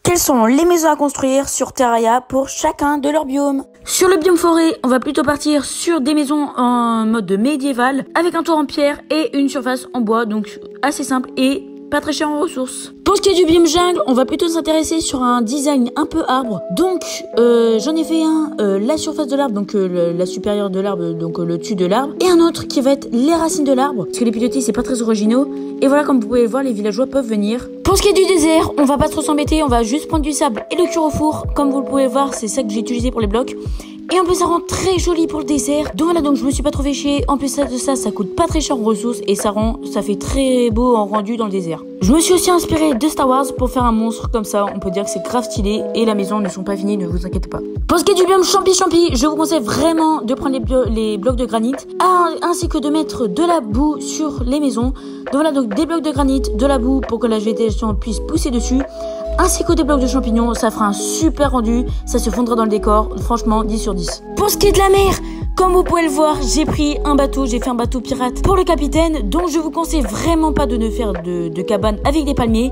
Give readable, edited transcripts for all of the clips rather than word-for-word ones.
Quelles sont les maisons à construire sur Terraria pour chacun de leurs biomes? Sur le biome forêt, on va plutôt partir sur des maisons en mode médiéval avec un toit en pierre et une surface en bois, donc assez simple et pas très cher en ressources. Pour ce qui est du biome jungle, on va plutôt s'intéresser sur un design un peu arbre. Donc j'en ai fait la surface de l'arbre, donc la supérieure de l'arbre, donc le dessus de l'arbre, et un autre qui va être les racines de l'arbre, parce que les pilotis c'est pas très originaux. Et voilà, comme vous pouvez le voir, les villageois peuvent venir. Pour ce qui est du désert, on va pas trop s'embêter, on va juste prendre du sable et le cuire au four. Comme vous le pouvez voir, c'est ça que j'ai utilisé pour les blocs. Et en plus ça rend très joli pour le désert. Donc voilà, donc je me suis pas trop fait chier. En plus de ça, ça coûte pas très cher en ressources et ça fait très beau en rendu dans le désert. Je me suis aussi inspiré de Star Wars pour faire un monstre comme ça. On peut dire que c'est grave stylé et la maison ne sont pas finies, ne vous inquiétez pas. Pour ce qui est du biome champi, je vous conseille vraiment de prendre les blocs de granit ainsi que de mettre de la boue sur les maisons. Donc voilà, donc des blocs de granit, de la boue pour que la végétation puisse pousser dessus, ainsi que des blocs de champignons. Ça fera un super rendu, ça se fondra dans le décor, franchement 10 sur 10. Pour ce qui est de la mer, comme vous pouvez le voir, j'ai pris un bateau, j'ai fait un bateau pirate pour le capitaine, donc je vous conseille vraiment pas de ne faire de cabane avec des palmiers.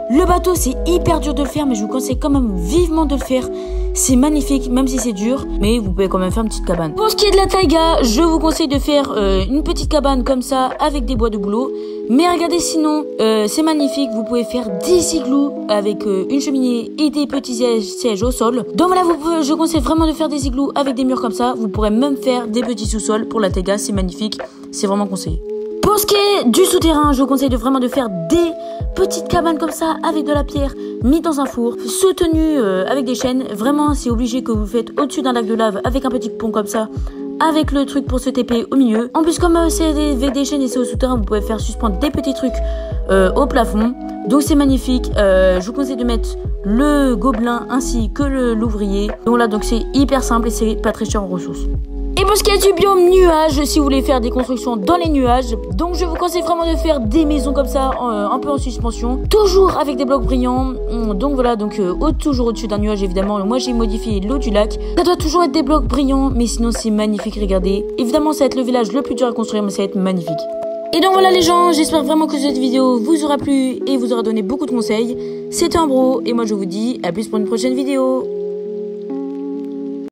Le bateau c'est hyper dur de le faire, mais je vous conseille quand même vivement de le faire. C'est magnifique, même si c'est dur, mais vous pouvez quand même faire une petite cabane. Pour ce qui est de la taïga, je vous conseille de faire une petite cabane comme ça avec des bois de bouleau. Mais regardez, sinon, c'est magnifique. Vous pouvez faire des igloos avec une cheminée et des petits sièges au sol. Donc voilà, je conseille vraiment de faire des igloos avec des murs comme ça. Vous pourrez même faire des petits sous-sols pour la taïga, c'est magnifique. C'est vraiment conseillé. Pour ce qui est du souterrain, je vous conseille vraiment de faire des petites cabanes comme ça avec de la pierre mis dans un four, soutenues avec des chaînes. Vraiment, c'est obligé que vous faites au-dessus d'un lac de lave avec un petit pont comme ça, avec le truc pour se TP au milieu. En plus, comme c'est avec des chaînes et c'est au souterrain, vous pouvez faire suspendre des petits trucs au plafond. Donc c'est magnifique. Je vous conseille de mettre le gobelin ainsi que l'ouvrier. Donc là, donc c'est hyper simple et c'est pas très cher en ressources. Et pour ce qui est du biome nuage, si vous voulez faire des constructions dans les nuages, donc je vous conseille vraiment de faire des maisons comme ça, un peu en suspension, toujours avec des blocs brillants. Donc voilà, donc toujours au-dessus d'un nuage évidemment. Moi j'ai modifié l'eau du lac. Ça doit toujours être des blocs brillants, mais sinon c'est magnifique, regardez. Évidemment ça va être le village le plus dur à construire, mais ça va être magnifique. Et donc voilà les gens, j'espère vraiment que cette vidéo vous aura plu et vous aura donné beaucoup de conseils. C'était Ambro et moi je vous dis à plus pour une prochaine vidéo.